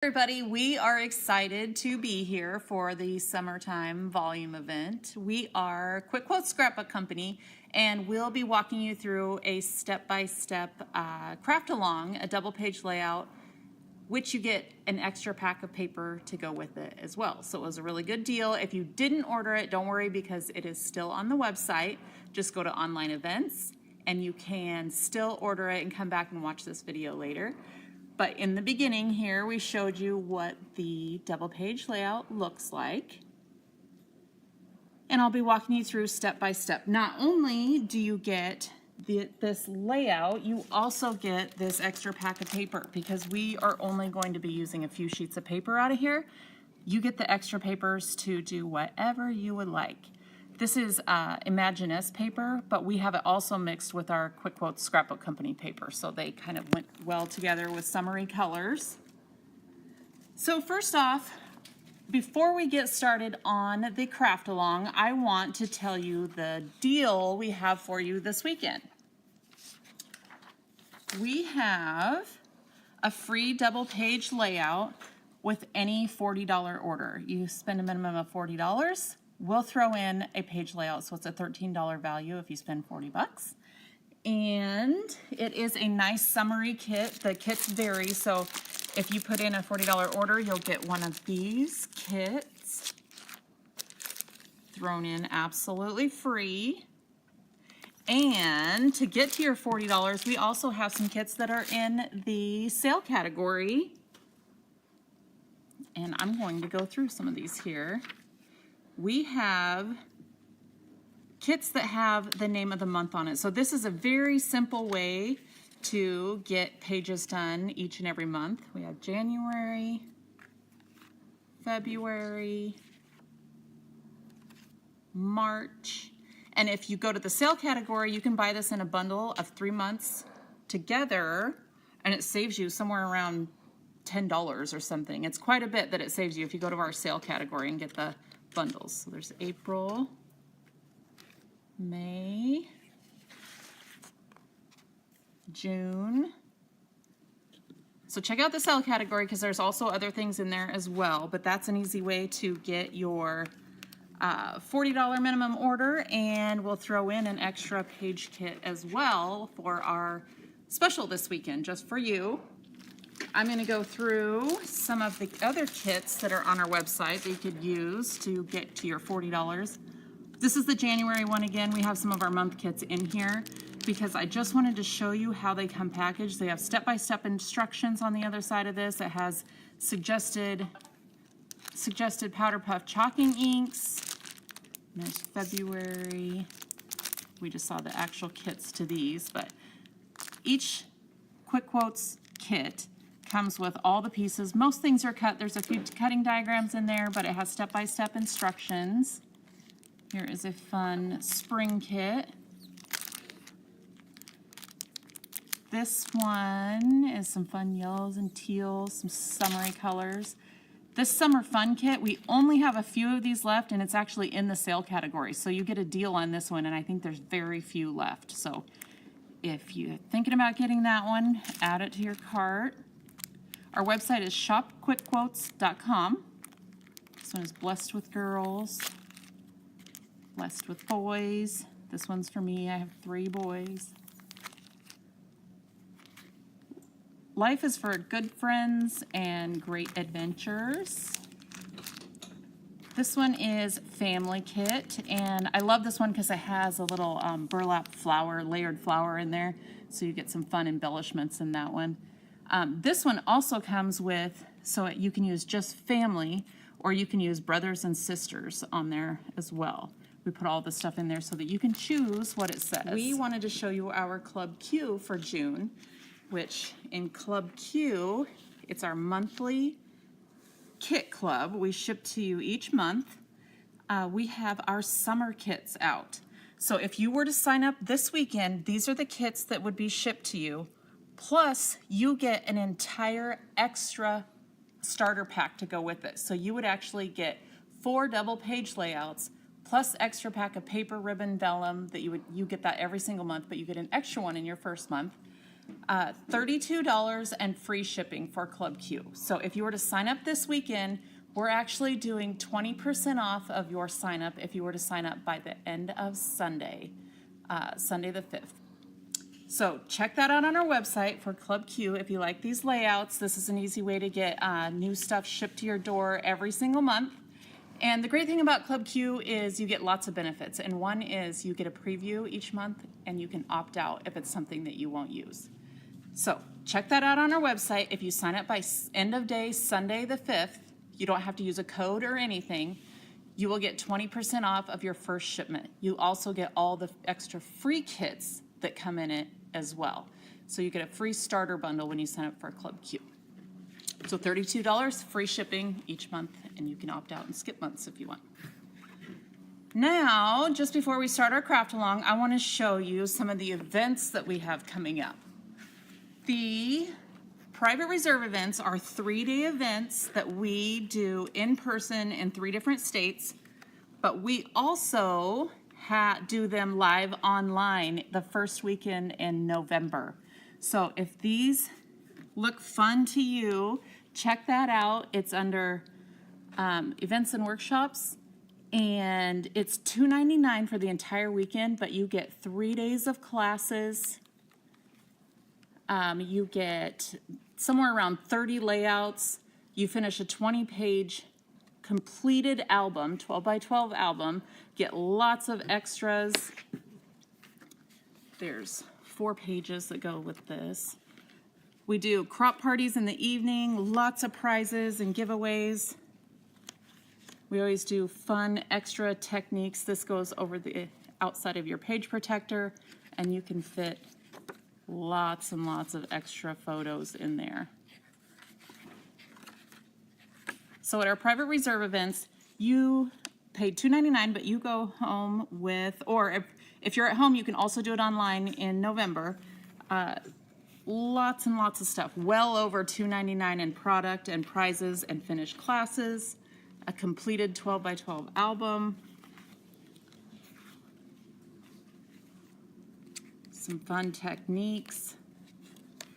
Everybody, we are excited to be here for the summertime volume event. We are Quick Quotes Scrapbook Company, and we'll be walking you through a step-by-step craft along, a double page layout, which you get an extra pack of paper to go with it as well. So it was a really good deal. If you didn't order it, don't worry because it is still on the website. Just go to online events and you can still order it and come back and watch this video later. But in the beginning here, we showed you what the double page layout looks like. And I'll be walking you through step by step. Not only do you get this layout, you also get this extra pack of paper because we are only going to be using a few sheets of paper out of here. You get the extra papers to do whatever you would like. This is Imaginess paper, but we have it also mixed with our Quick Quotes Scrapbook Company paper, so they kind of went well together with summery colors. So first off, before we get started on the craft along, I want to tell you the deal we have for you this weekend. We have a free double page layout with any $40 order. You spend a minimum of $40. We'll throw in a page layout, so it's a $13 value if you spend 40 bucks. And it is a nice summary kit. The kits vary, so if you put in a $40 order, you'll get one of these kits thrown in absolutely free. And to get to your $40, we also have some kits that are in the sale category. And I'm going to go through some of these here. We have kits that have the name of the month on it. So this is a very simple way to get pages done each and every month. We have January, February, March. And if you go to the sale category, you can buy this in a bundle of 3 months together, and it saves you somewhere around $10 or something. It's quite a bit that it saves you if you go to our sale category and get the bundles. So there's April, May, June. So check out the sale category because there's also other things in there as well, but that's an easy way to get your $40 minimum order, and we'll throw in an extra page kit as well for our special this weekend just for you. I'm going to go through some of the other kits that are on our website that you could use to get to your $40. This is the January one again. We have some of our month kits in here because I just wanted to show you how they come packaged. They have step-by-step instructions on the other side of this. It has suggested powder puff chalking inks. And there's February. We just saw the actual kits to these, but each Quick Quotes kit comes with all the pieces. Most things are cut. There's a few cutting diagrams in there, but it has step-by-step instructions. Here is a fun spring kit. This one is some fun yellows and teals, some summery colors. This summer fun kit, we only have a few of these left, and it's actually in the sale category. So you get a deal on this one, and I think there's very few left. So if you're thinking about getting that one, add it to your cart. Our website is shopquickquotes.com. This one is Blessed with Girls, Blessed with Boys. This one's for me. I have 3 boys. Life is for good friends and great adventures. This one is Family Kit, and I love this one because it has a little burlap flower, layered flower in there, so you get some fun embellishments in that one. This one also comes with, so you can use just family, or you can use brothers and sisters on there as well. We put all the stuff in there so that you can choose what it says. We wanted to show you our Club Q for June, which in Club Q, it's our monthly kit club. We ship to you each month. We have our summer kits out. So if you were to sign up this weekend, these are the kits that would be shipped to you. Plus, you get an entire extra starter pack to go with it. So you would actually get 4 double page layouts plus extra pack of paper, ribbon, vellum that you get that every single month, but you get an extra one in your first month. $32 and free shipping for Club Q. So if you were to sign up this weekend, we're actually doing 20% off of your sign up if you were to sign up by the end of Sunday, Sunday the 5th. So check that out on our website for Club Q. If you like these layouts, this is an easy way to get new stuff shipped to your door every single month. And the great thing about Club Q is you get lots of benefits. And one is you get a preview each month and you can opt out if it's something that you won't use. So check that out on our website. If you sign up by end of day, Sunday the 5th, you don't have to use a code or anything. You will get 20% off of your first shipment. You also get all the extra free kits that come in it as well. So you get a free starter bundle when you sign up for Club Q. So $32, free shipping each month, and you can opt out and skip months if you want. Now, just before we start our craft along, I want to show you some of the events that we have coming up. The private reserve events are 3-day events that we do in person in 3 different states, but we also do them live online the first weekend in November. So if these look fun to you, check that out. It's under events and workshops, and it's $2.99 for the entire weekend, but you get 3 days of classes. You get somewhere around 30 layouts. You finish a 20-page completed album, 12 by 12 album, get lots of extras. There's 4 pages that go with this. We do crop parties in the evening, lots of prizes and giveaways. We always do fun extra techniques. This goes over the outside of your page protector, and you can fit lots and lots of extra photos in there. So at our private reserve events, you pay $2.99, but you go home with, or if you're at home, you can also do it online in November. Lots and lots of stuff, well over $2.99 in product and prizes and finished classes, a completed 12 by 12 album, some fun techniques.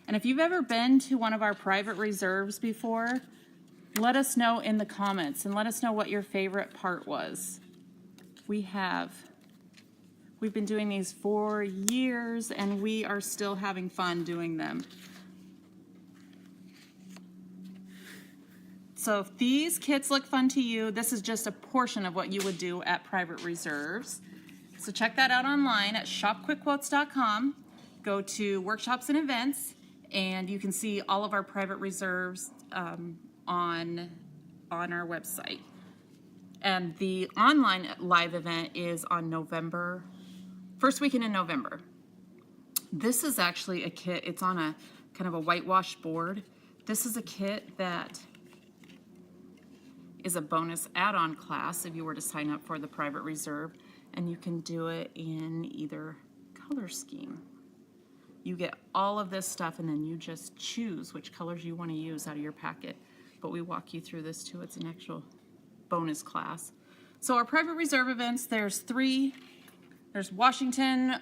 And if you've ever been to one of our private reserves before, let us know in the comments and let us know what your favorite part was. We've been doing these for years and we are still having fun doing them. So if these kits look fun to you, this is just a portion of what you would do at private reserves. So check that out online at shopquickquotes.com. Go to workshops and events, and you can see all of our private reserves on our website. And the online live event is on November, first weekend in November. This is actually a kit. It's on a kind of a whitewash board. This is a kit that is a bonus add-on class if you were to sign up for the private reserve, and you can do it in either color scheme. You get all of this stuff and then you just choose which colors you want to use out of your packet. But we walk you through this too. It's an actual bonus class. So our private reserve events, there's 3. There's Washington,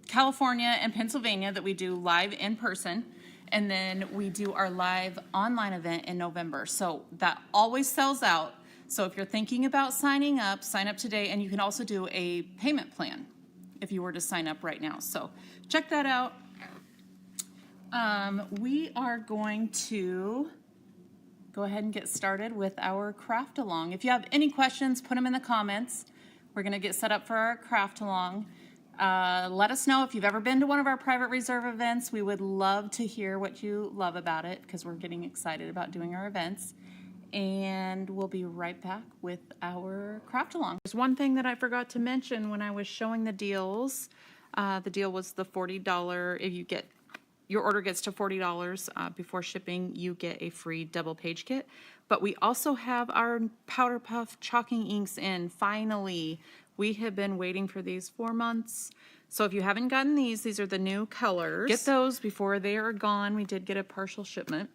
California, and Pennsylvania that we do live in person. And then we do our live online event in November. So that always sells out. So if you're thinking about signing up, sign up today. And you can also do a payment plan if you were to sign up right now. So check that out. We are going to go ahead and get started with our craft along. If you have any questions, put them in the comments. We're going to get set up for our craft along. Let us know if you've ever been to one of our private reserve events. We would love to hear what you love about it because we're getting excited about doing our events. And we'll be right back with our craft along. There's one thing that I forgot to mention when I was showing the deals. The deal was the $40. If you get your order gets to $40 before shipping, you get a free double page kit. But we also have our Powder Puff chalking inks in. Finally, we have been waiting for these for months. So if you haven't gotten these are the new colors. Get those before they are gone. We did get a partial shipment.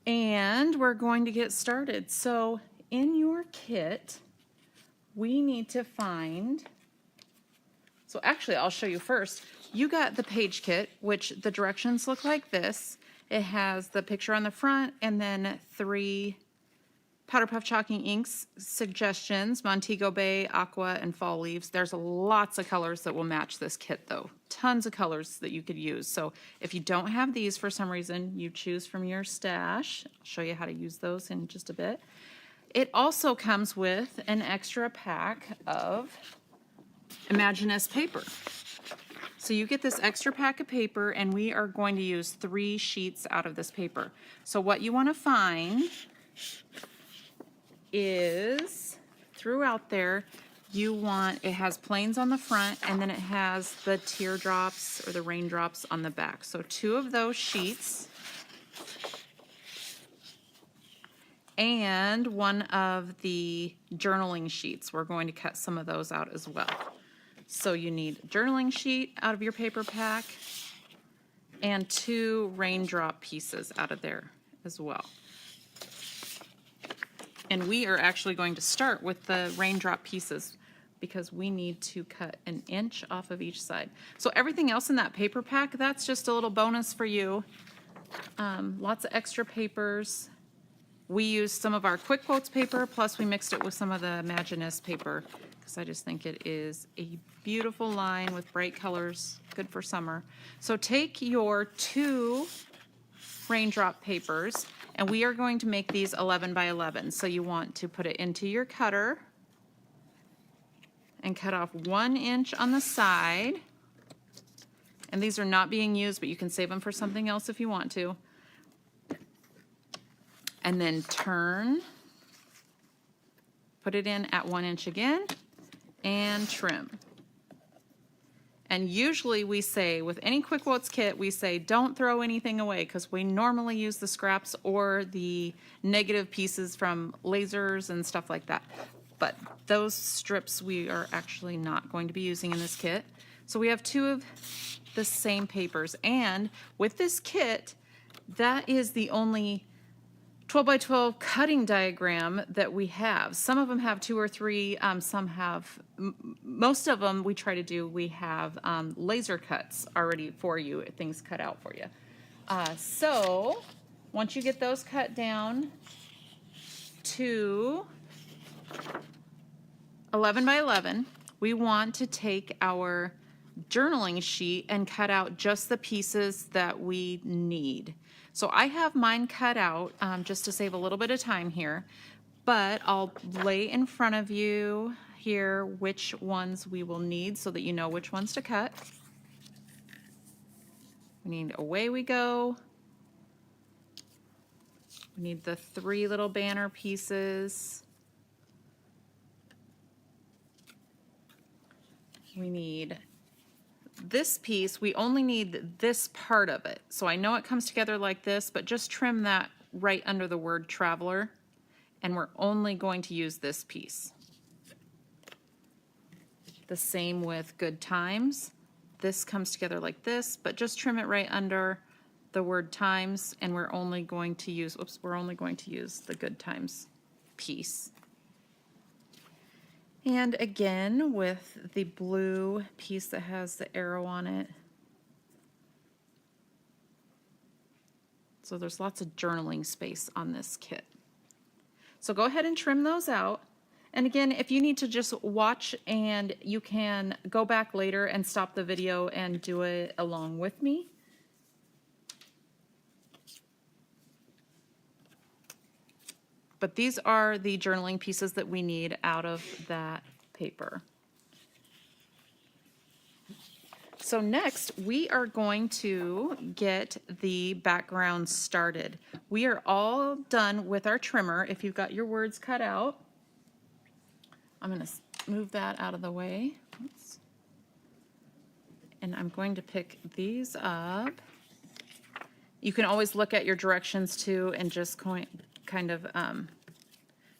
And we're going to get started. So in your kit, we need to find So actually, I'll show you first. You got the page kit, which the directions look like this. It has the picture on the front and then 3 Powder Puff Chalking inks suggestions: Montego Bay, Aqua, and Fall Leaves. There's lots of colors that will match this kit though. Tons of colors that you could use. So if you don't have these for some reason, you choose from your stash. I'll show you how to use those in just a bit. It also comes with an extra pack of Imaginist paper. So you get this extra pack of paper, and we are going to use 3 sheets out of this paper. So what you want to find is throughout there, it has planes on the front, and then it has the teardrops or the raindrops on the back. So 2 of those sheets and 1 of the journaling sheets. We're going to cut some of those out as well. So you need a journaling sheet out of your paper pack and 2 raindrop pieces out of there as well. And we are actually going to start with the raindrop pieces because we need to cut 1 inch off of each side. So everything else in that paper pack, that's just a little bonus for you. Lots of extra papers. We used some of our Quick Quotes paper, plus we mixed it with some of the Imaginist paper because I just think it is a beautiful line with bright colors, good for summer. So take your 2 raindrop papers, and we are going to make these 11 by 11. So you want to put it into your cutter and cut off 1 inch on the side. And these are not being used, but you can save them for something else if you want to. And then turn, put it in at 1 inch again, and trim. And usually we say, with any Quick Quotes kit, we say don't throw anything away because we normally use the scraps or the negative pieces from lasers and stuff like that. But those strips we are actually not going to be using in this kit. So we have 2 of the same papers. And with this kit, that is the only 12 by 12 cutting diagram that we have. Some of them have 2 or 3, some have, most of them we try to do, we have laser cuts already for you, things cut out for you. So once you get those cut down to 11 by 11, we want to take our journaling sheet and cut out just the pieces that we need. So I have mine cut out just to save a little bit of time here, but I'll lay in front of you here which ones we will need so that you know which ones to cut. We need Away We Go. We need the 3 little banner pieces. We need this piece. We only need this part of it. So I know it comes together like this, but just trim that right under the word Traveler, and we're only going to use this piece. The same with Good Times. This comes together like this, but just trim it right under the word Times, and we're only going to use, we're only going to use the Good Times piece. And again, with the blue piece that has the arrow on it. So there's lots of journaling space on this kit. So go ahead and trim those out. And again, if you need to just watch, and you can go back later and stop the video and do it along with me. But these are the journaling pieces that we need out of that paper. So next, we are going to get the background started. We are all done with our trimmer. If you've got your words cut out, I'm going to move that out of the way. Oops. And I'm going to pick these up. You can always look at your directions too and just kind of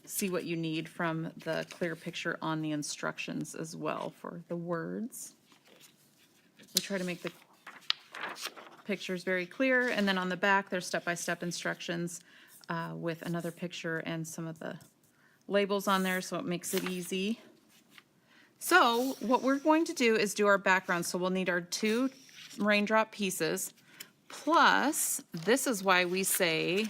see what you need from the clear picture on the instructions as well for the words. We try to make the pictures very clear, and then on the back there's step-by-step instructions with another picture and some of the labels on there, so it makes it easy. So what we're going to do is do our background. So we'll need our 2 raindrop pieces, plus this is why we say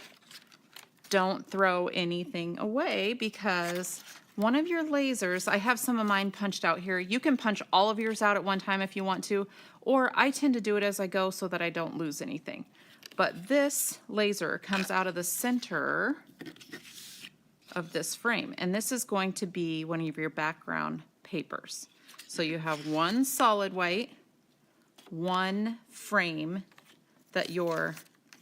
don't throw anything away, because one of your lasers, I have some of mine punched out here. You can punch all of yours out at one time if you want to, or I tend to do it as I go so that I don't lose anything. But this laser comes out of the center of this frame, and this is going to be one of your background papers. So you have one solid white, one frame that your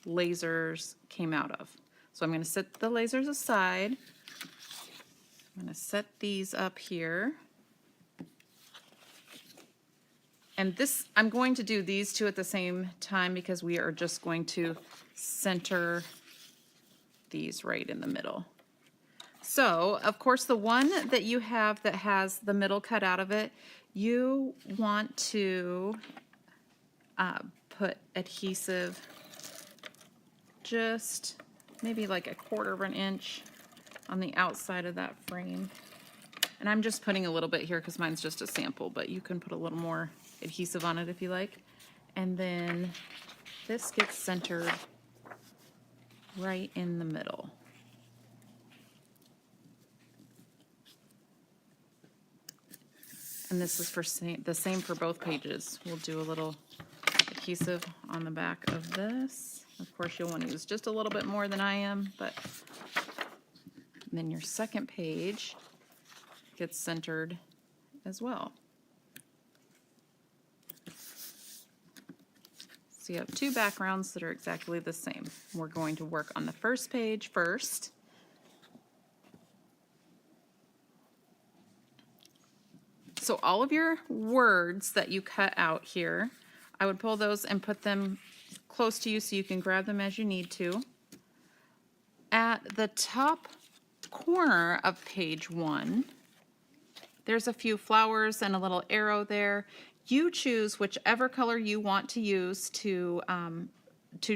lasers came out of. So I'm going to set the lasers aside. I'm going to set these up here. And this, I'm going to do these 2 at the same time because we are just going to center these right in the middle. So, of course, the one that you have that has the middle cut out of it, you want to put adhesive just maybe like 1/4 of an inch on the outside of that frame. And I'm just putting a little bit here because mine's just a sample, but you can put a little more adhesive on it if you like. And then this gets centered right in the middle. And this is for the same for both pages. We'll do a little adhesive on the back of this. Of course, you'll want to use just a little bit more than I am, but then your second page gets centered as well. So you have 2 backgrounds that are exactly the same. We're going to work on the first page first. So all of your words that you cut out here, I would pull those and put them close to you so you can grab them as you need to. At the top corner of page 1, there's a few flowers and a little arrow there. You choose whichever color you want to use to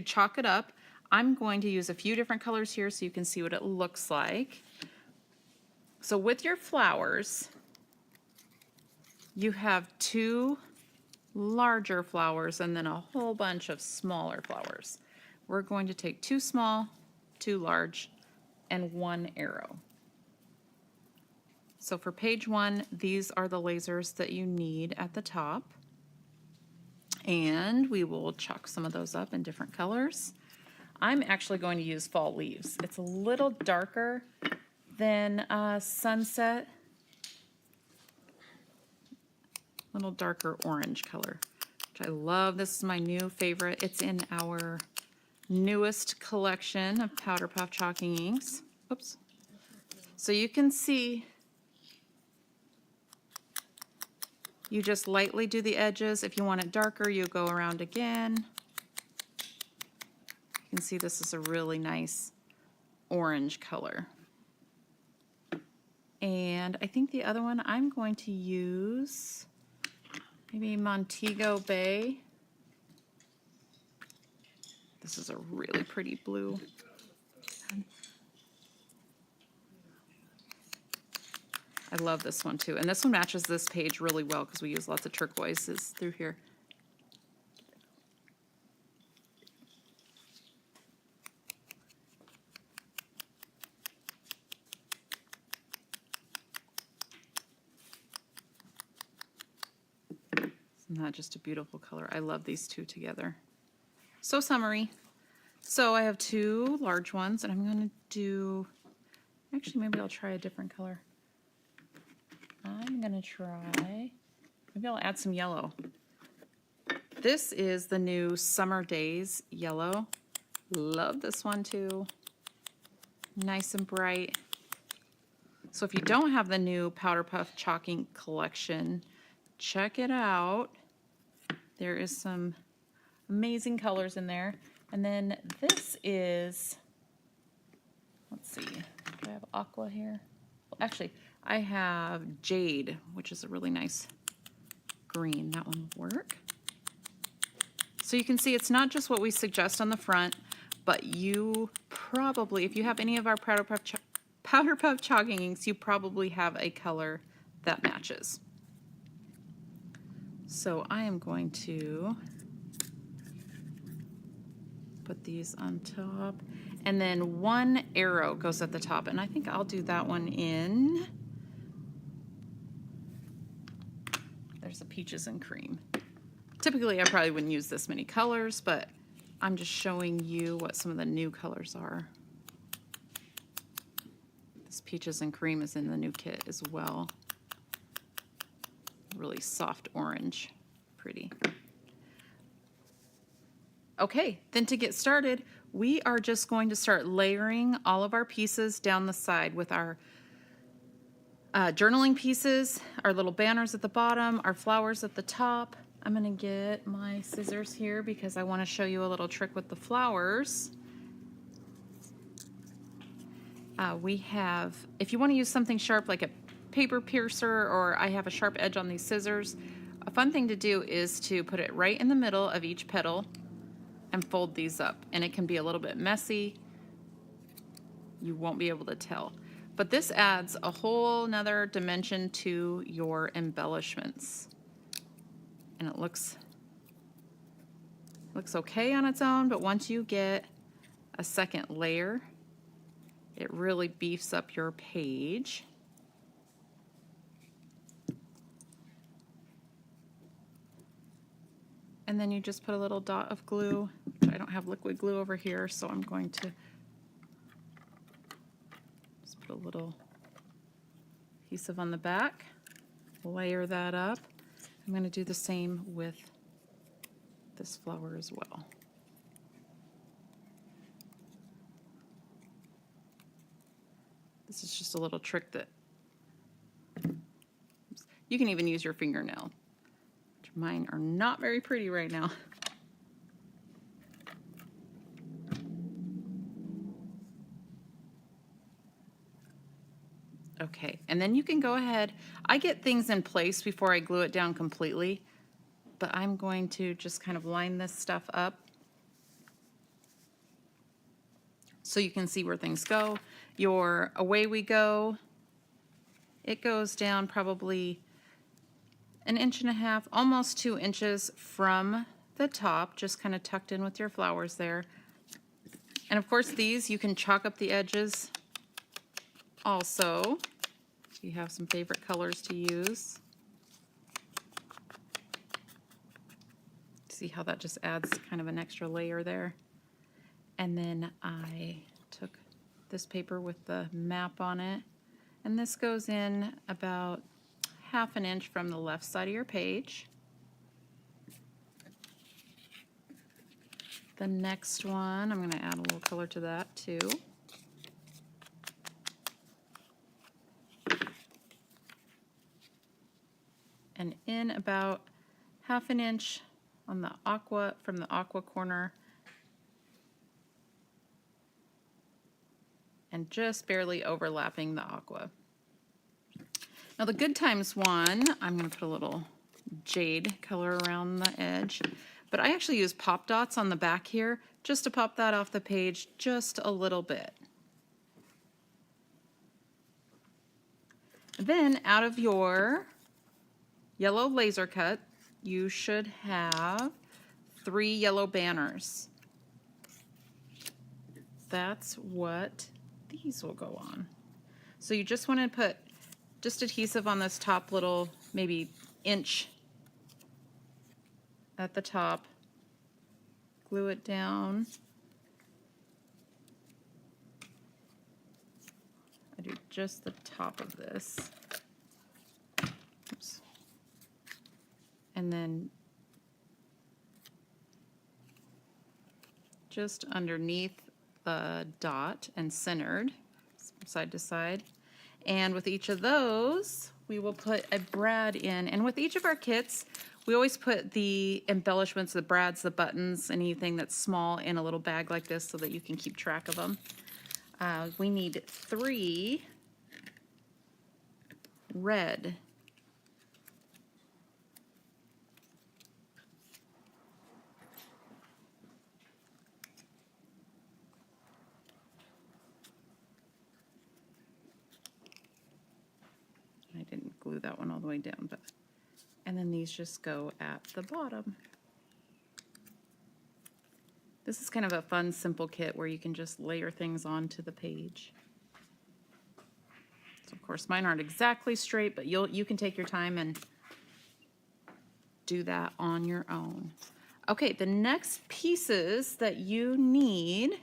chalk it up. I'm going to use a few different colors here so you can see what it looks like. So with your flowers, you have 2 larger flowers and then a whole bunch of smaller flowers. We're going to take 2 small, 2 large, and 1 arrow. So for page 1, these are the lasers that you need at the top. And we will chalk some of those up in different colors. I'm actually going to use fall leaves. It's a little darker than sunset. A little darker orange color, which I love. This is my new favorite. It's in our newest collection of Powder Puff chalking inks. Oops. So you can see, you just lightly do the edges. If you want it darker, you go around again. You can see this is a really nice orange color. And I think the other one I'm going to use maybe Montego Bay. This is a really pretty blue. I love this one too. And this one matches this page really well because we use lots of turquoises through here. Isn't that just a beautiful color? I love these 2 together. So summery. So I have 2 large ones and I'm going to do, actually maybe I'll try a different color. I'm going to try, maybe I'll add some yellow. This is the new Summer Days yellow. Love this one too. Nice and bright. So if you don't have the new Powder Puff chalking collection, check it out. There is some amazing colors in there. And then this is, let's see, do I have aqua here? Well, actually, I have jade, which is a really nice green. That one will work. So you can see it's not just what we suggest on the front, but you probably, if you have any of our Powder Puff chalking inks, you probably have a color that matches. So I am going to put these on top, and then one arrow goes at the top, and I think I'll do that one in, there's the peaches and cream. Typically I probably wouldn't use this many colors, but I'm just showing you what some of the new colors are. This peaches and cream is in the new kit as well. Really soft orange, pretty. Okay, then to get started, we are just going to start layering all of our pieces down the side with our journaling pieces, our little banners at the bottom, our flowers at the top. I'm gonna get my scissors here because I wanna show you a little trick with the flowers. We have, if you wanna use something sharp like a paper piercer, or I have a sharp edge on these scissors, a fun thing to do is to put it right in the middle of each petal and fold these up. And it can be a little bit messy. You won't be able to tell. But this adds a whole nother dimension to your embellishments. And it looks okay on its own, but once you get a second layer, it really beefs up your page. And then you just put a little dot of glue. I don't have liquid glue over here, so I'm going to just put a little adhesive on the back, layer that up. I'm going to do the same with this flower as well. This is just a little trick that you can even use your fingernail. Mine are not very pretty right now. Okay, and then you can go ahead. I get things in place before I glue it down completely, but I'm going to just kind of line this stuff up so you can see where things go. Your away we go, it goes down probably 1.5 inches, almost 2 inches from the top, just kind of tucked in with your flowers there. And of course these, you can chalk up the edges also. You have some favorite colors to use. See how that just adds kind of an extra layer there. And then I took this paper with the map on it, and this goes in about 1/2 inch from the left side of your page. The next one, I'm going to add a little color to that too. And in about 1/2 inch on the aqua, from the aqua corner, and just barely overlapping the aqua. Now the Good Times one, I'm going to put a little jade color around the edge, but I actually use pop dots on the back here just to pop that off the page just a little bit. Then out of your yellow laser cut, you should have 3 yellow banners. That's what these will go on. So you just want to put just adhesive on this top little, maybe inch at the top, glue it down. I do just the top of this. Oops. And then just underneath the dot and centered, side to side. And with each of those, we will put a brad in. And with each of our kits, we always put the embellishments, the brads, the buttons, anything that's small in a little bag like this so that you can keep track of them. We need 3 red. I didn't glue that one all the way down, but And then these just go at the bottom. This is kind of a fun, simple kit where you can just layer things onto the page. So of course mine aren't exactly straight, but you can take your time and do that on your own. Okay, the next pieces that you need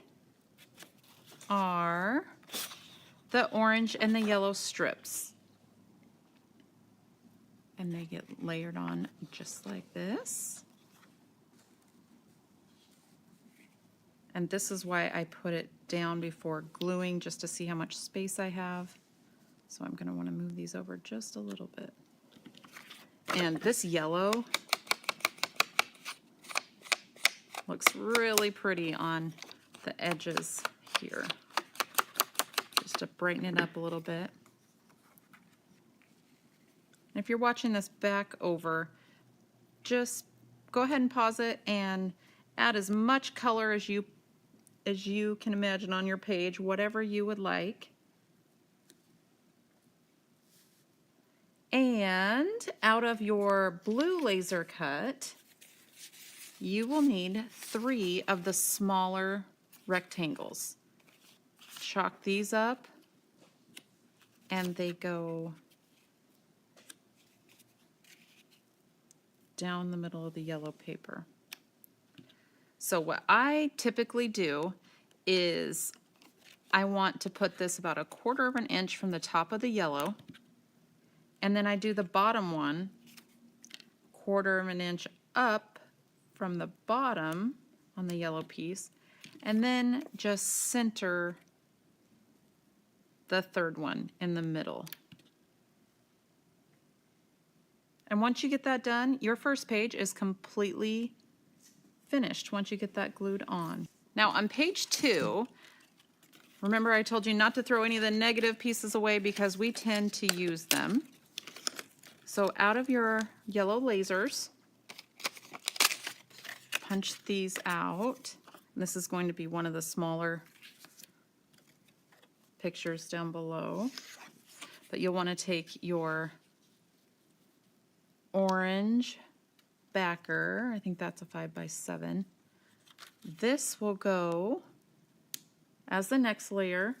are the orange and the yellow strips. And they get layered on just like this. And this is why I put it down before gluing, just to see how much space I have. So I'm going to want to move these over just a little bit. And this yellow looks really pretty on the edges here, just to brighten it up a little bit. If you're watching this back over, just go ahead and pause it and add as much color as you can imagine on your page, whatever you would like. And out of your blue laser cut, you will need 3 of the smaller rectangles. Chalk these up, and they go down the middle of the yellow paper. So what I typically do is I want to put this about 1/4 of an inch from the top of the yellow, and then I do the bottom one 1/4 of an inch up from the bottom on the yellow piece, and then just center the 3rd one in the middle. And once you get that done, your first page is completely finished once you get that glued on. Now on page 2, remember I told you not to throw any of the negative pieces away because we tend to use them. So out of your yellow lasers, punch these out. And this is going to be one of the smaller pictures down below. But you'll want to take your orange backer, I think that's a 5x7. This will go as the next layer,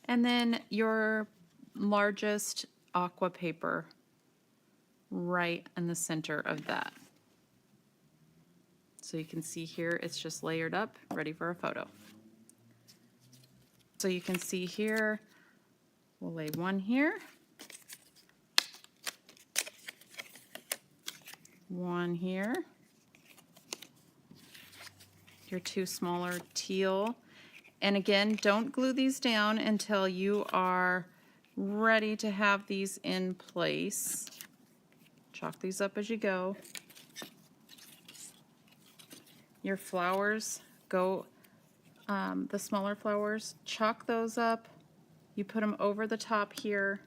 and then your largest aqua paper right in the center of that. So you can see here it's just layered up, ready for a photo. So you can see here, we'll lay one here, one here, your 2 smaller teal. And again, don't glue these down until you are ready to have these in place. Chalk these up as you go. Your flowers go, the smaller flowers, chalk those up. You put them over the top here.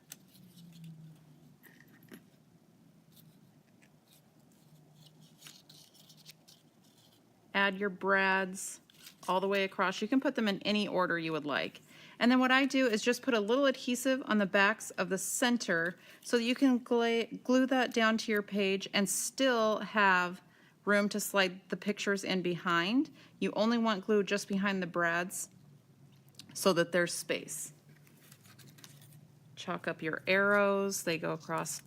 Add your brads all the way across. You can put them in any order you would like. And then what I do is just put a little adhesive on the backs of the center so that you can glue that down to your page and still have room to slide the pictures in behind. You only want glue just behind the brads so that there's space. Chalk up your arrows. They go across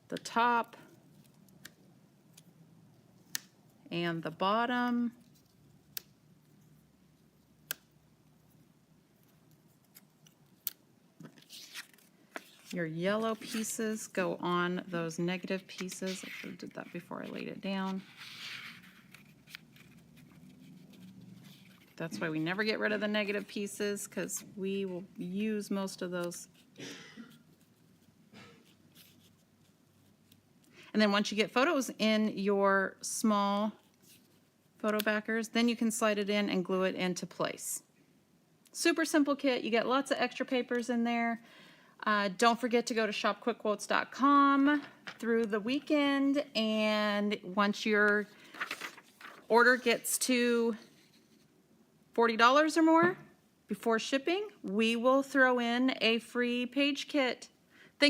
the top and the bottom. Your yellow pieces go on those negative pieces. I should have did that before I laid it down. That's why we never get rid of the negative pieces, because we will use most of those. And then once you get photos in your small photo backers, then you can slide it in and glue it into place. Super simple kit. You get lots of extra papers in there. Don't forget to go to shopquickquotes.com through the weekend, and once your order gets to $40 or more before shipping, we will throw in a free page kit.